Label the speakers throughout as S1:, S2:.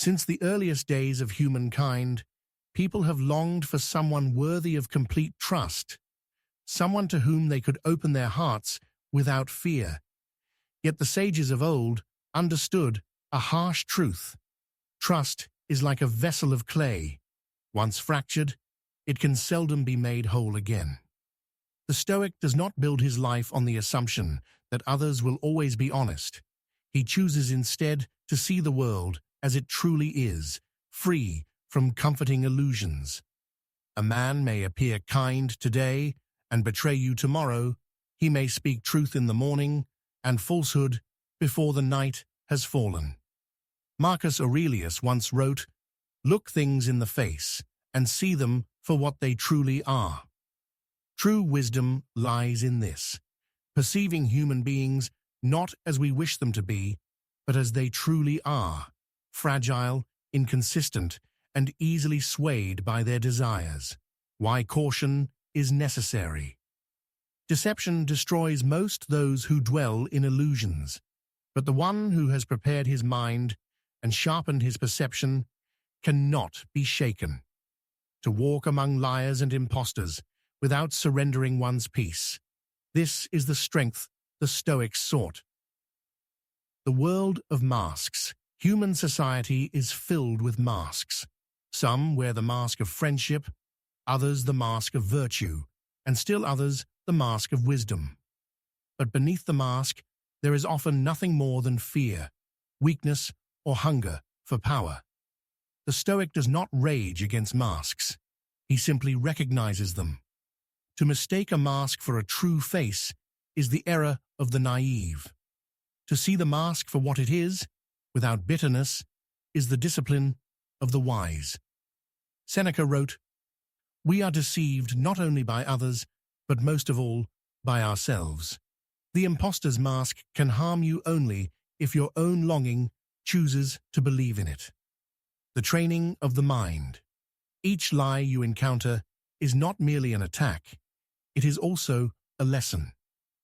S1: Since the earliest days of humankind, people have longed for someone worthy of complete trust, someone to whom they could open their hearts without fear. Yet the sages of old understood a harsh truth. Trust is like a vessel of clay. Once fractured, it can seldom be made whole again. The Stoic does not build his life on the assumption that others will always be honest. He chooses instead to see the world as it truly is, free from comforting illusions. A man may appear kind today and betray you tomorrow. He may speak truth in the morning and falsehood before the night has fallen. Marcus Aurelius once wrote, "Look things in the face and see them for what they truly are." True wisdom lies in this, perceiving human beings not as we wish them to be, but as they truly are, fragile, inconsistent, and easily swayed by their desires. Why caution is necessary. Deception destroys most those who dwell in illusions, but the one who has prepared his mind and sharpened his perception cannot be shaken. To walk among liars and impostors without surrendering one's peace, this is the strength the Stoics sought. The world of masks. Human society is filled with masks. Some wear the mask of friendship, others the mask of virtue, and still others the mask of wisdom. But beneath the mask, there is often nothing more than fear, weakness, or hunger for power. The Stoic does not rage against masks. He simply recognizes them. To mistake a mask for a true face is the error of the naive. To see the mask for what it is, without bitterness, is the discipline of the wise. Seneca wrote, "We are deceived not only by others, but most of all by ourselves." The impostor's mask can harm you only if your own longing chooses to believe in it. The training of the mind. Each lie you encounter is not merely an attack, it is also a lesson.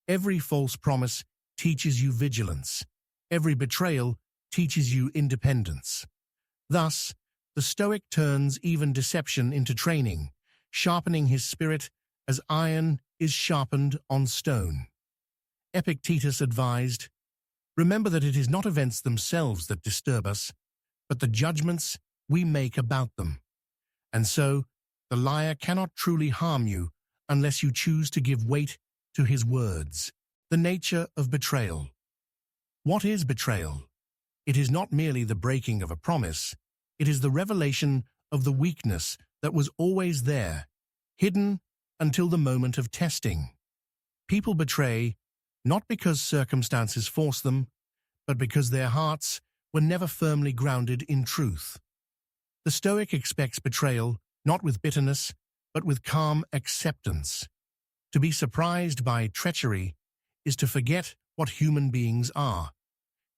S1: Every false promise teaches you vigilance. Every betrayal teaches you independence. Thus, the Stoic turns even deception into training, sharpening his spirit as iron is sharpened on stone. Epictetus advised, "Remember that it is not events themselves that disturb us, but the judgments we make about them." And so, the liar cannot truly harm you unless you choose to give weight to his words. The nature of betrayal. What is betrayal? It is not merely the breaking of a promise, it is the revelation of the weakness that was always there, hidden until the moment of testing. People betray not because circumstances force them, but because their hearts were never firmly grounded in truth. The Stoic expects betrayal not with bitterness, but with calm acceptance. To be surprised by treachery is to forget what human beings are,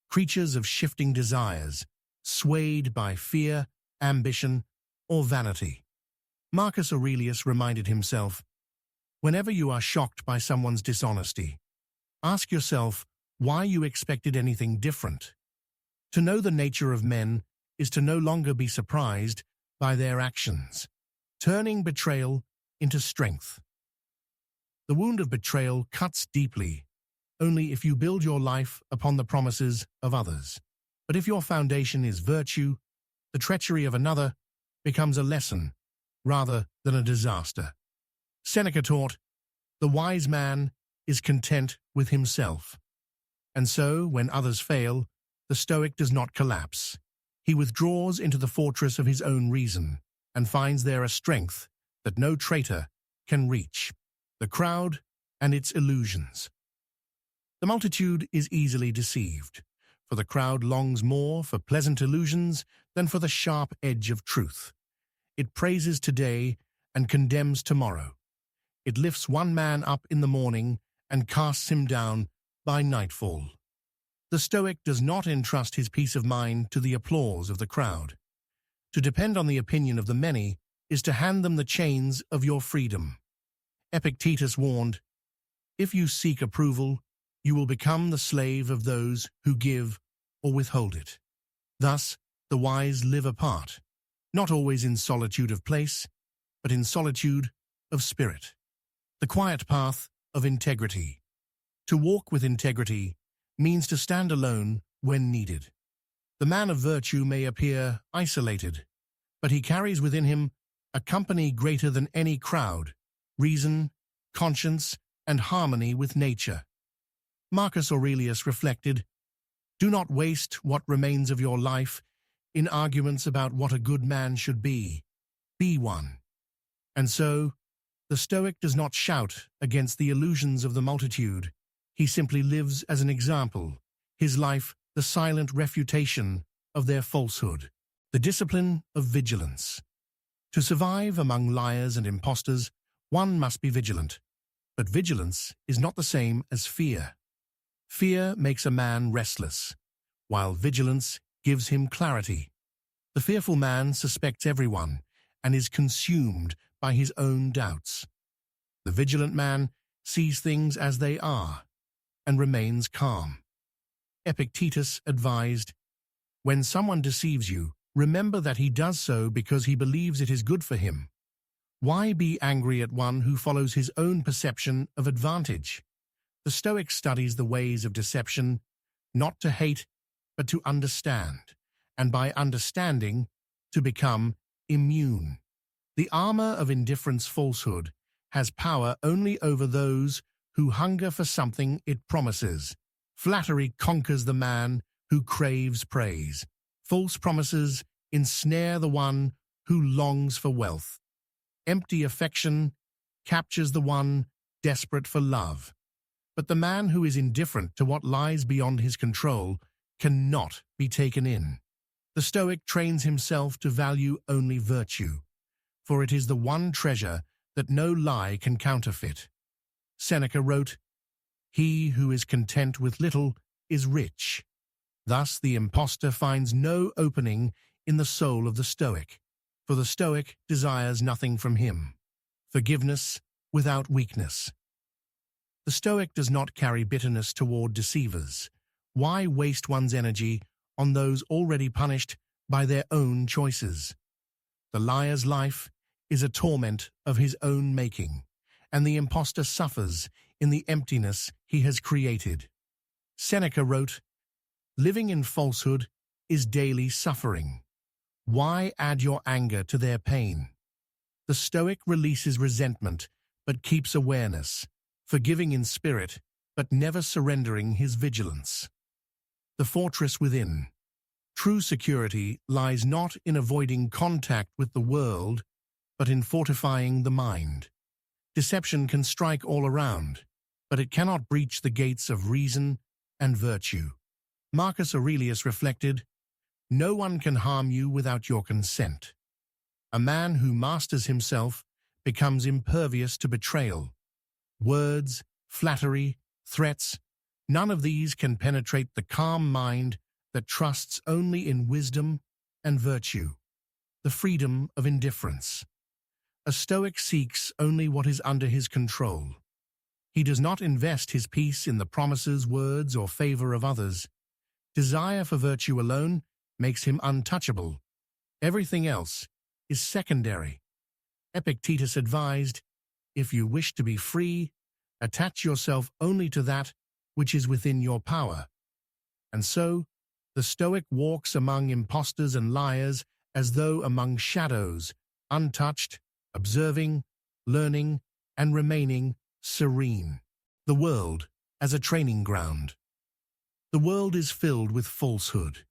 S1: creatures of shifting desires, swayed by fear, ambition, or vanity. Marcus Aurelius reminded himself, "Whenever you are shocked by someone's dishonesty, ask yourself why you expected anything different." To know the nature of men is to no longer be surprised by their actions, turning betrayal into strength. The wound of betrayal cuts deeply only if you build your life upon the promises of others. But if your foundation is virtue, the treachery of another becomes a lesson rather than a disaster. Seneca taught, "The wise man is content with himself." And so, when others fail, the Stoic does not collapse. He withdraws into the fortress of his own reason and finds there a strength that no traitor can reach: the crowd and its illusions. The multitude is easily deceived, for the crowd longs more for pleasant illusions than for the sharp edge of truth. It praises today and condemns tomorrow. It lifts one man up in the morning and casts him down by nightfall. The Stoic does not entrust his peace of mind to the applause of the crowd. To depend on the opinion of the many is to hand them the chains of your freedom. Epictetus warned, "If you seek approval, you will become the slave of those who give or withhold it." Thus, The wise live apart, not always in solitude of place, but in solitude of spirit. The quiet path of integrity. To walk with integrity means to stand alone when needed. The man of virtue may appear isolated, but he carries within him a company greater than any crowd, reason, conscience, and harmony with nature. Marcus Aurelius reflected, "Do not waste what remains of your life in arguments about what a good man should be. Be one." And so, the Stoic does not shout against the illusions of the multitude. He simply lives as an example, his life the silent refutation of their falsehood. The discipline of vigilance. To survive among liars and impostors, one must be vigilant. But vigilance is not the same as fear. Fear makes a man restless, while vigilance gives him clarity. The fearful man suspects everyone and is consumed by his own doubts. The vigilant man sees things as they are and remains calm. Epictetus advised, "When someone deceives you, remember that he does so because he believes it is good for him. Why be angry at one who follows his own perception of advantage?" The Stoic studies the ways of deception, not to hate, but to understand, and by understanding, to become immune. The armor of indifference falsehood has power only over those who hunger for something it promises. Flattery conquers the man who craves praise. False promises ensnare the one who longs for wealth. Empty affection captures the one desperate for love. But the man who is indifferent to what lies beyond his control cannot be taken in. The Stoic trains himself to value only virtue, for it is the one treasure that no lie can counterfeit. Seneca wrote, "He who is content with little is rich." Thus the impostor finds no opening in the soul of the Stoic, for the Stoic desires nothing from him. Forgiveness without weakness. The Stoic does not carry bitterness toward deceivers. Why waste one's energy on those already punished by their own choices? The liar's life is a torment of his own making, and the impostor suffers in the emptiness he has created. Seneca wrote, "Living in falsehood is daily suffering. Why add your anger to their pain?" The Stoic releases resentment, but keeps awareness, forgiving in spirit, but never surrendering his vigilance. The fortress within. True security lies not in avoiding contact with the world, but in fortifying the mind. Deception can strike all around, but it cannot breach the gates of reason and virtue. Marcus Aurelius reflected, "No one can harm you without your consent." A man who masters himself becomes impervious to betrayal. Words, flattery, threats, none of these can penetrate the calm mind that trusts only in wisdom and virtue. The freedom of indifference. A Stoic seeks only what is under his control. He does not invest his peace in the promises, words, or favor of others. Desire for virtue alone makes him untouchable. Everything else is secondary. Epictetus advised, "If you wish to be free, attach yourself only to that which is within your power." And so, the Stoic walks among impostors and liars as though among shadows, untouched, observing, learning, and remaining serene. The world as a training ground. The world is filled with falsehood,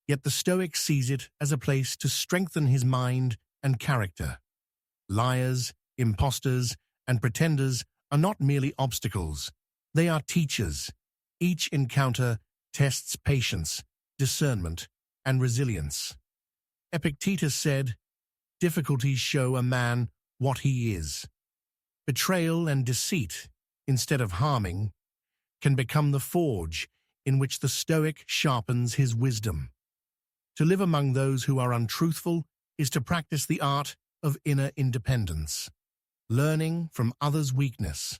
S1: yet the Stoic sees it as a place to strengthen his mind and character. Liars, impostors, and pretenders are not merely obstacles, they are teachers. Each encounter tests patience, discernment, and resilience. Epictetus said, "Difficulties show a man what he is." Betrayal and deceit, instead of harming, can become the forge in which the Stoic sharpens his wisdom. To live among those who are untruthful is to practice the art of inner independence, learning from others' weakness.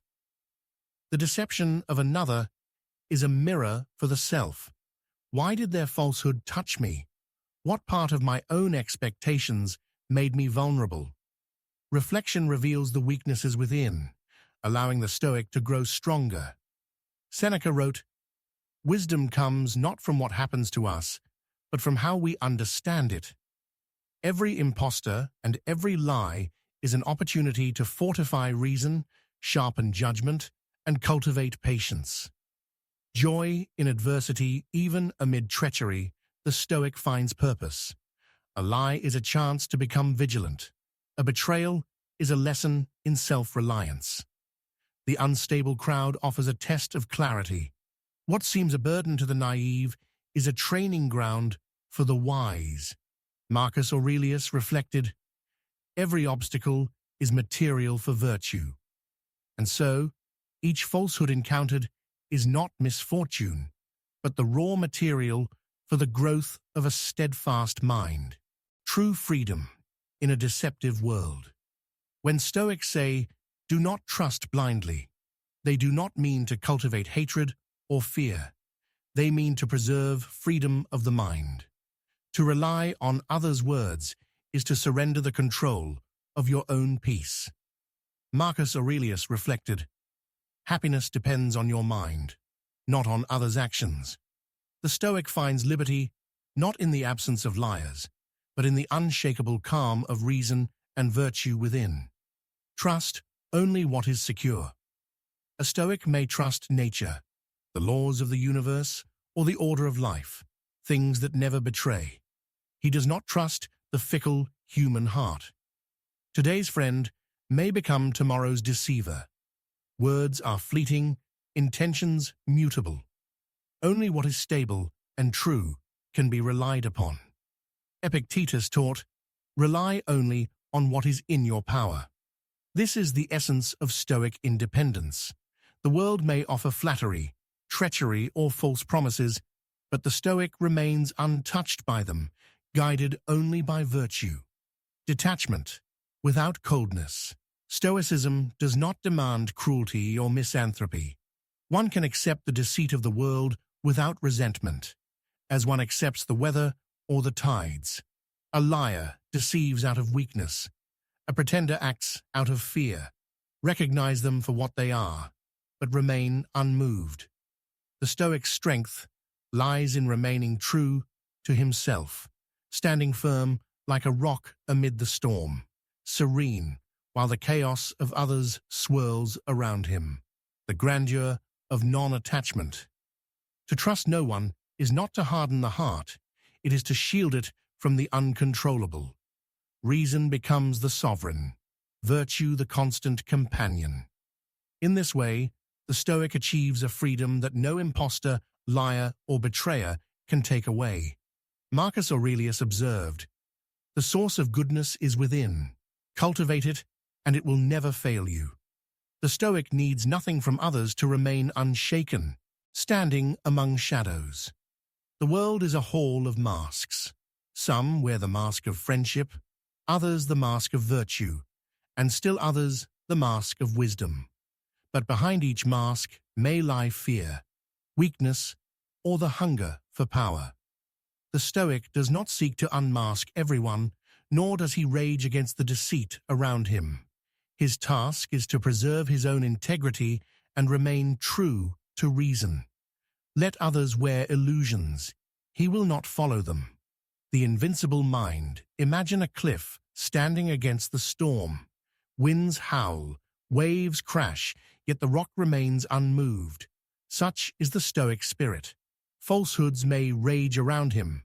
S1: The deception of another is a mirror for the self. Why did their falsehood touch me? What part of my own expectations made me vulnerable? Reflection reveals the weaknesses within, allowing the Stoic to grow stronger. Seneca wrote, "Wisdom comes not from what happens to us, but from how we understand it." Every impostor and every lie is an opportunity to fortify reason, sharpen judgment, and cultivate patience. Joy in adversity, even amid treachery, the Stoic finds purpose. A lie is a chance to become vigilant. A betrayal is a lesson in self-reliance. The unstable crowd offers a test of clarity. What seems a burden to the naive is a training ground for the wise. Marcus Aurelius reflected, "Every obstacle is material for virtue." And so, each falsehood encountered is not misfortune, but the raw material for the growth of a steadfast mind. True freedom in a deceptive world. When Stoics say, "Do not trust blindly," they do not mean to cultivate hatred or fear. They mean to preserve freedom of the mind. To rely on others' words is to surrender the control of your own peace. Marcus Aurelius reflected, "Happiness depends on your mind, not on others' actions." The Stoic finds liberty not in the absence of liars, but in the unshakable calm of reason and virtue within. Trust only what is secure. A Stoic may trust nature, the laws of the universe, or the order of life, things that never betray. He does not trust the fickle human heart. Today's friend may become tomorrow's deceiver. Words are fleeting, intentions mutable. Only what is stable and true can be relied upon. Epictetus taught, "Rely only on what is in your power." This is the essence of Stoic independence. The world may offer flattery, treachery, or false promises, but the Stoic remains untouched by them, guided only by virtue. Detachment, without coldness. Stoicism does not demand cruelty or misanthropy. One can accept the deceit of the world without resentment, as one accepts the weather or the tides. A liar deceives out of weakness. A pretender acts out of fear. Recognize them for what they are, but remain unmoved. The Stoic's strength lies in remaining true to himself, standing firm like a rock amid the storm, serene while the chaos of others swirls around him. The grandeur of non-attachment. To trust no one is not to harden the heart, it is to shield it from the uncontrollable. Reason becomes the sovereign, virtue the constant companion. In this way, the Stoic achieves a freedom that no impostor, liar, or betrayer can take away. Marcus Aurelius observed, "The source of goodness is within. Cultivate it, and it will never fail you." The Stoic needs nothing from others to remain unshaken, standing among shadows. The world is a hall of masks. Some wear the mask of friendship, others the mask of virtue, and still others the mask of wisdom. But behind each mask may lie fear, weakness, or the hunger for power. The Stoic does not seek to unmask everyone, nor does he rage against the deceit around him. His task is to preserve his own integrity and remain true to reason. Let others wear illusions. He will not follow them. The invincible mind. Imagine a cliff standing against the storm. Winds howl, waves crash, yet the rock remains unmoved. Such is the Stoic spirit. Falsehoods may rage around him.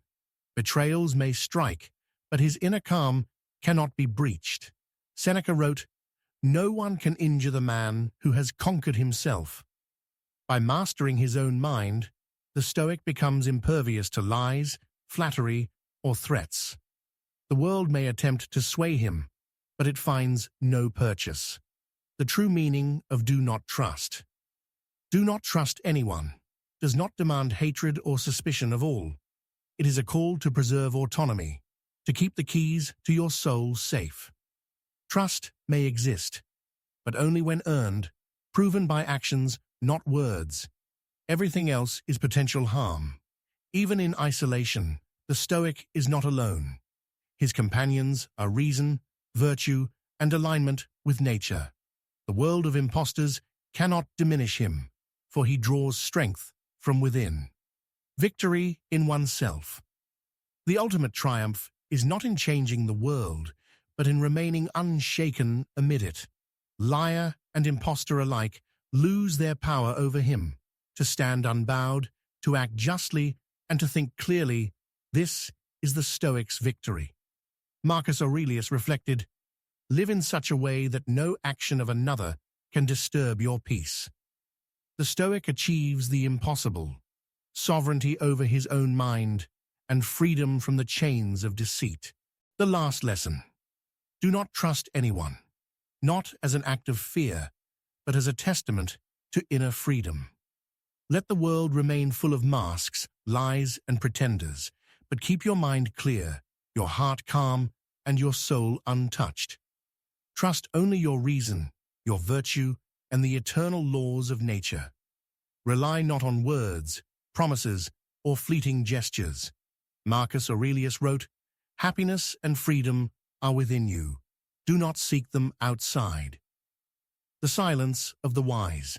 S1: Betrayals may strike, but his inner calm cannot be breached. Seneca wrote, "No one can injure the man who has conquered himself." By mastering his own mind, the Stoic becomes impervious to lies, flattery, or threats. The world may attempt to sway him, but it finds no purchase. The true meaning of do not trust. Do not trust anyone does not demand hatred or suspicion of all. It is a call to preserve autonomy, to keep the keys to your soul safe. Trust may exist, but only when earned, proven by actions, not words. Everything else is potential harm. Even in isolation, The Stoic is not alone. His companions are reason, virtue, and alignment with nature. The world of impostors cannot diminish him, for he draws strength from within. Victory in oneself. The ultimate triumph is not in changing the world, but in remaining unshaken amid it. Liar and impostor alike lose their power over him. To stand unbowed, to act justly, and to think clearly, this is the Stoic's victory. Marcus Aurelius reflected, "Live in such a way that no action of another can disturb your peace." The Stoic achieves the impossible, sovereignty over his own mind, and freedom from the chains of deceit. The last lesson. Do not trust anyone, not as an act of fear, but as a testament to inner freedom. Let the world remain full of masks, lies, and pretenders, but keep your mind clear, your heart calm, and your soul untouched. Trust only your reason, your virtue, and the eternal laws of nature. Rely not on words, promises, or fleeting gestures. Marcus Aurelius wrote, "Happiness and freedom are within you. Do not seek them outside." The silence of the wise.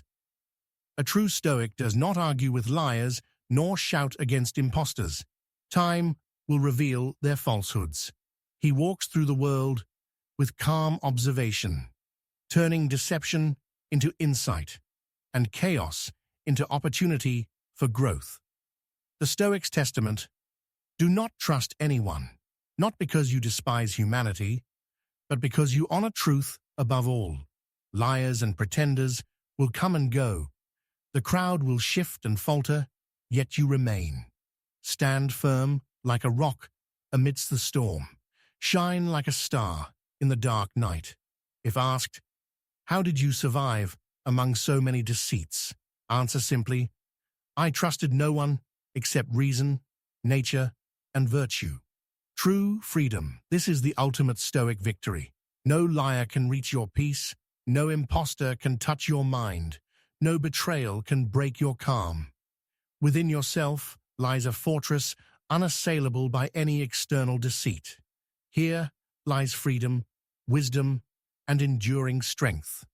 S1: A true Stoic does not argue with liars nor shout against impostors. Time will reveal their falsehoods. He walks through the world with calm observation, turning deception into insight and chaos into opportunity for growth. The Stoic's testament: do not trust anyone, not because you despise humanity, but because you honor truth above all. Liars and pretenders will come and go. The crowd will shift and falter, yet you remain. Stand firm like a rock amidst the storm. Shine like a star in the dark night. If asked, "How did you survive among so many deceits?" answer simply, "I trusted no one except reason, nature, and virtue." True freedom. This is the ultimate Stoic victory. No liar can reach your peace. No impostor can touch your mind. No betrayal can break your calm. Within yourself lies a fortress unassailable by any external deceit. Here lies freedom, wisdom, and enduring strength.